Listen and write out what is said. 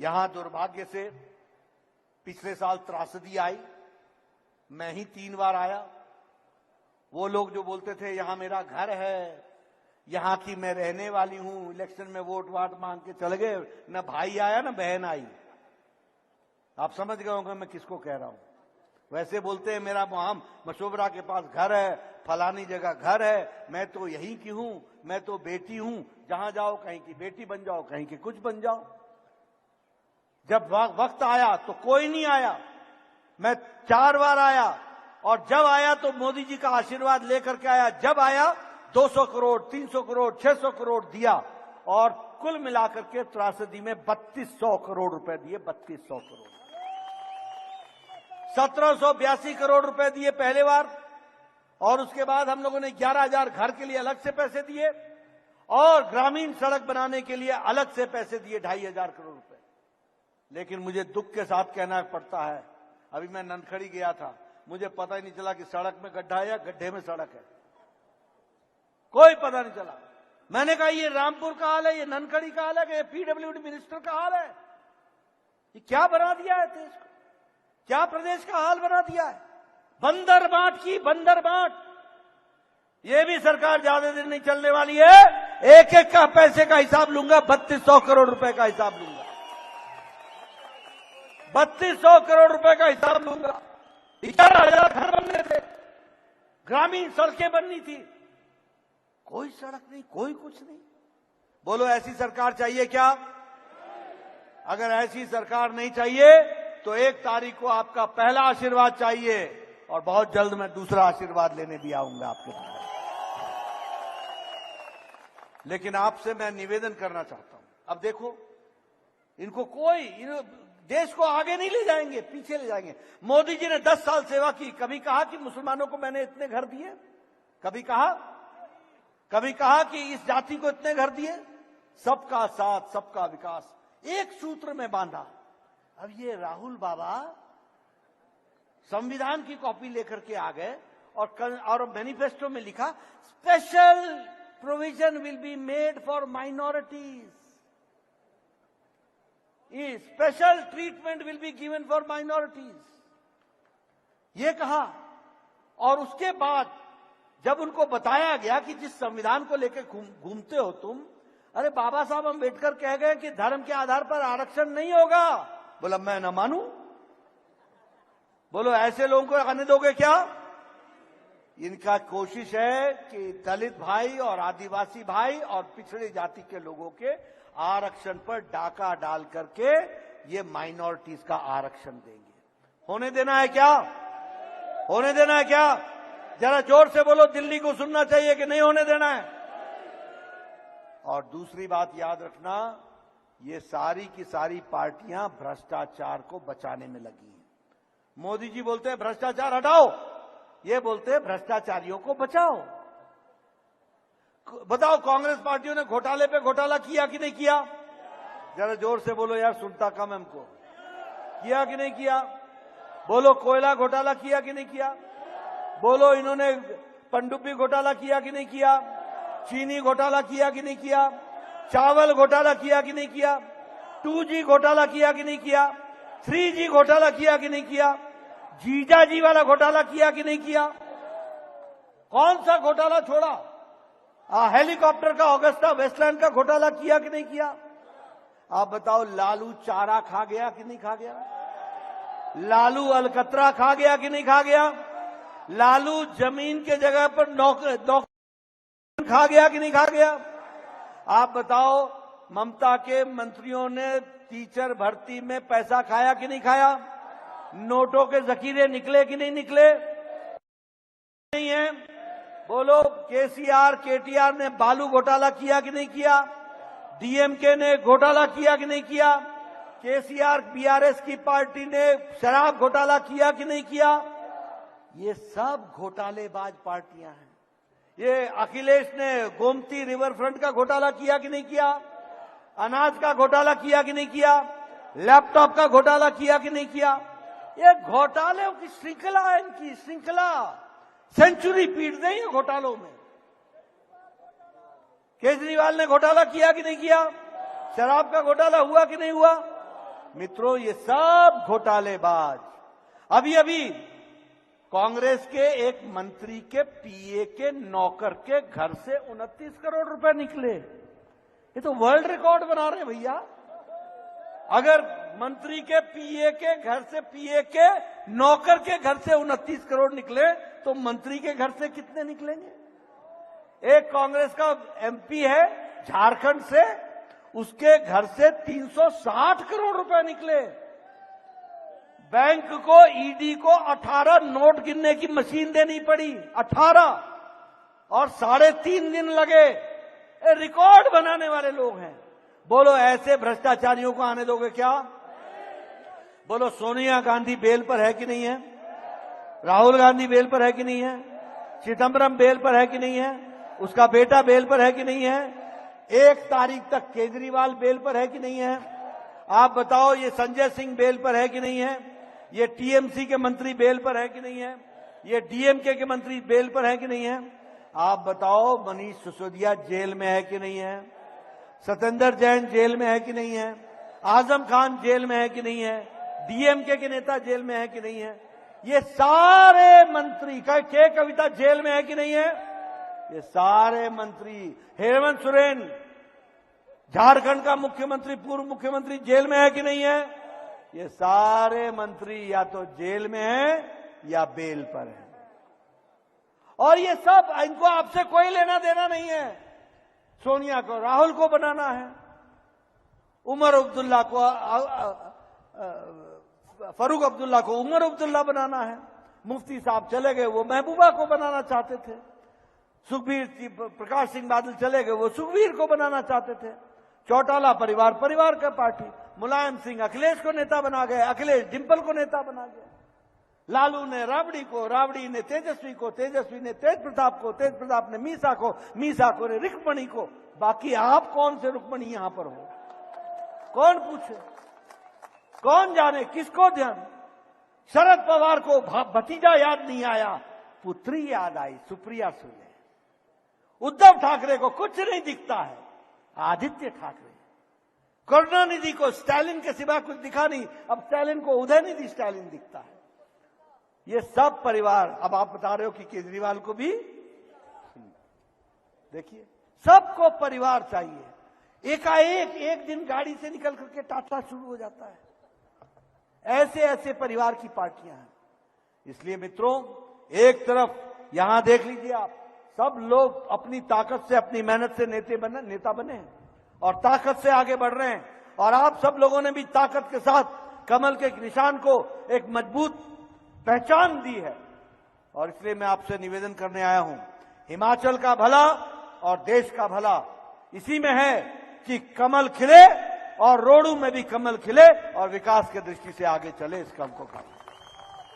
यहां दुर्भाग्य से पिछले साल त्रासदी आई, मैं ही 3 बार आया। वो लोग जो बोलते थे यहां मेरा घर है, यहां की मैं रहने वाली हूं, इलेक्शन में वोट वाट मांग के चले गए, न भाई आया न बहन आई। आप समझ गए होंगे मैं किसको कह रहा हूं। वैसे बोलते हैं मेरा वहां मशोबरा के पास घर है, फलानी जगह घर है, मैं तो यहीं की हूं, मैं तो बेटी हूं, जहां जाओ कहीं की बेटी बन जाओ, कहीं की कुछ बन जाओ। जब वक्त आया तो कोई नहीं आया। मैं 4 बार आया और जब आया तो मोदी जी का आशीर्वाद लेकर के आया। जब आया 200 करोड़, 300 करोड़, 600 करोड़ दिया और कुल मिलाकर के त्रासदी में 3200 करोड़ रुपए दिए। 3200 करोड़, 1782 करोड़ रुपए दिए पहले बार, और उसके बाद हम लोगों ने 11,000 घर के लिए अलग से पैसे दिए और ग्रामीण सड़क बनाने के लिए अलग से पैसे दिए 2,500 करोड़ रुपए। लेकिन मुझे दुख के साथ कहना पड़ता है, अभी मैं ननखड़ी गया था, मुझे पता ही नहीं चला कि सड़क में गड्ढा है या गड्ढे में सड़क है, कोई पता नहीं चला। मैंने कहा ये रामपुर का हाल है, ये ननखड़ी का हाल है, कि ये पीडब्ल्यूडी मिनिस्टर का हाल है? ये क्या बना दिया है देश को, क्या प्रदेश का हाल बना दिया है? बंदर बाट की बंदर बाट। ये भी सरकार ज्यादा दिन नहीं चलने वाली है। एक एक का पैसे का हिसाब लूंगा, 3200 करोड़ रुपए का हिसाब लूंगा, 3200 करोड़ रुपए का हिसाब लूंगा। 11,000 घर बनने थे, ग्रामीण सड़कें बननी थी, कोई सड़क नहीं, कोई कुछ नहीं। बोलो ऐसी सरकार चाहिए क्या? अगर ऐसी सरकार नहीं चाहिए तो 1 तारीख को आपका पहला आशीर्वाद चाहिए और बहुत जल्द मैं दूसरा आशीर्वाद लेने भी आऊंगा आपके पास। लेकिन आपसे मैं निवेदन करना चाहता हूं, अब देखो इनको देश को आगे नहीं ले जाएंगे, पीछे ले जाएंगे। मोदी जी ने 10 साल सेवा की, कभी कहा कि मुसलमानों को मैंने इतने घर दिए? कभी कहा कि इस जाति को इतने घर दिए? सबका साथ सबका विकास, एक सूत्र में बांधा। अब ये राहुल बाबा संविधान की कॉपी लेकर के आ गए और मैनिफेस्टो में लिखा special provision will be made for minorities, special treatment will be given for minorities, ये कहा। और उसके बाद जब उनको बताया गया कि जिस संविधान को लेकर घूमते हो तुम, अरे बाबा साहब अम्बेडकर कह गए कि धर्म के आधार पर आरक्षण नहीं होगा। बोला मैं न मानूं। बोलो ऐसे लोगों को आने दोगे क्या? इनका कोशिश है कि दलित भाई और आदिवासी भाई और पिछड़ी जाति के लोगों के आरक्षण पर डाका डाल करके ये माइनॉरिटीज का आरक्षण देंगे। होने देना है क्या? होने देना है क्या? जरा जोर से बोलो, दिल्ली को सुनना चाहिए कि नहीं होने देना है। और दूसरी बात याद रखना, ये सारी की सारी पार्टियां भ्रष्टाचार को बचाने में लगी हैं। मोदी जी बोलते हैं भ्रष्टाचार हटाओ, ये बोलते हैं भ्रष्टाचारियों को बचाओ। बताओ कांग्रेस पार्टियों ने घोटाले पे घोटाला किया कि नहीं किया? जरा जोर से बोलो यार, सुनता कम हमको। किया कि नहीं किया? बोलो कोयला घोटाला किया कि नहीं किया? बोलो इन्होंने पनडुब्बी घोटाला किया कि नहीं किया? चीनी घोटाला किया कि नहीं किया? चावल घोटाला किया कि नहीं किया? 2G घोटाला किया कि नहीं किया? 3G घोटाला किया कि नहीं किया? जीजा जी वाला घोटाला किया कि नहीं किया? कौन सा घोटाला छोड़ा? हेलीकॉप्टर का ऑगस्टा वेस्टलैंड का घोटाला किया कि नहीं किया? आप बताओ, लालू चारा खा गया कि नहीं खा गया? लालू अलकतरा खा गया कि नहीं खा गया? लालू जमीन के जगह पर नौकर खा गया कि नहीं खा गया? आप बताओ, ममता के मंत्रियों ने टीचर भर्ती में पैसा खाया कि नहीं खाया? नोटों के जखीरे निकले कि नहीं निकले? नहीं है। बोलो केसीआर केटीआर ने बालू घोटाला किया कि नहीं किया? डीएमके ने घोटाला किया कि नहीं किया? केसीआर बीआरएस की पार्टी ने शराब घोटाला किया कि नहीं किया? ये सब घोटालेबाज पार्टियां हैं। ये अखिलेश ने गोमती रिवर फ्रंट का घोटाला किया कि नहीं किया? अनाज का घोटाला किया कि नहीं किया? लैपटॉप का घोटाला किया कि नहीं किया? ये घोटालों की श्रृंखला है, इनकी श्रृंखला सेंचुरी पीट दें ये घोटालों में। केजरीवाल ने घोटाला किया कि नहीं किया? शराब का घोटाला हुआ कि नहीं हुआ? मित्रों, ये सब घोटालेबाज। अभी अभी कांग्रेस के एक मंत्री के पीए के नौकर के घर से 29 करोड़ रुपए निकले। ये तो वर्ल्ड रिकॉर्ड बना रहे हैं भैया। अगर मंत्री के पीए के घर से, पीए के नौकर के घर से 29 करोड़ निकले तो मंत्री के घर से कितने निकलेंगे? एक कांग्रेस का एमपी है झारखंड से, उसके घर से 360 करोड़ रुपए निकले। बैंक को, ईडी को 18 नोट गिनने की मशीन देनी पड़ी, 18, और 3.5 दिन लगे। रिकॉर्ड बनाने वाले लोग हैं। बोलो ऐसे भ्रष्टाचारियों को आने दोगे क्या? बोलो सोनिया गांधी बेल पर है कि नहीं है? राहुल गांधी बेल पर है कि नहीं है? चिदम्बरम बेल पर है कि नहीं है? उसका बेटा बेल पर है कि नहीं है? 1 तारीख तक केजरीवाल बेल पर है कि नहीं है? आप बताओ, ये संजय सिंह बेल पर है कि नहीं है? ये टीएमसी के मंत्री बेल पर है कि नहीं है? ये डीएमके के मंत्री बेल पर है कि नहीं है? आप बताओ, मनीष सिसोदिया जेल में है कि नहीं है? सत्येंद्र जैन जेल में है कि नहीं है? आजम खान जेल में है कि नहीं है? डीएमके के नेता जेल में है कि नहीं है? ये सारे मंत्री, के कविता जेल में है कि नहीं है? ये सारे मंत्री, हेमंत सोरेन झारखंड का मुख्यमंत्री, पूर्व मुख्यमंत्री जेल में है कि नहीं है? ये सारे मंत्री या तो जेल में हैं या बेल पर हैं। और ये सब, इनको आपसे कोई लेना देना नहीं है। सोनिया को राहुल को बनाना है, उमर अब्दुल्ला को, फारूक अब्दुल्ला को उमर अब्दुल्ला बनाना है। मुफ्ती साहब चले गए, वो महबूबा को बनाना चाहते थे। सुखबीर, प्रकाश सिंह बादल चले गए, वो सुखबीर को बनाना चाहते थे। चौटाला परिवार, परिवार का पार्टी। मुलायम सिंह अखिलेश को नेता बना गए, अखिलेश डिंपल को नेता बना गया। लालू ने राबड़ी को, राबड़ी ने तेजस्वी को, तेजस्वी ने तेज प्रताप को, तेज प्रताप ने मीसा को, मीसा को ने रुक्मणी को। बाकी आप कौन से रुक्मणी यहां पर हो? कौन पूछे, कौन जाने, किसको ध्यान? शरद पवार को भतीजा याद नहीं आया, पुत्री याद आई, सुप्रिया सुले। उद्धव ठाकरे को कुछ नहीं दिखता है, आदित्य ठाकरे। करुणानिधि को स्टालिन के सिवा कुछ दिखा नहीं, अब स्टालिन को उदयनिधि स्टालिन दिखता है। ये सब परिवार, अब आप बता रहे हो कि केजरीवाल को भी, देखिए सबको परिवार चाहिए। एकाएक एक दिन गाड़ी से निकल करके टाटा शुरू हो जाता है। ऐसे ऐसे परिवार की पार्टियां हैं। इसलिए मित्रों, एक तरफ यहां देख लीजिए आप, सब लोग अपनी ताकत से, अपनी मेहनत से नेता बने हैं और ताकत से आगे बढ़ रहे हैं। और आप सब लोगों ने भी ताकत के साथ कमल के निशान को एक मजबूत पहचान दी है। और इसलिए मैं आपसे निवेदन करने आया हूं, हिमाचल का भला और देश का भला इसी में है कि कमल खिले और रोडू में भी कमल खिले और विकास की दृष्टि से आगे चले। इस काम को करें।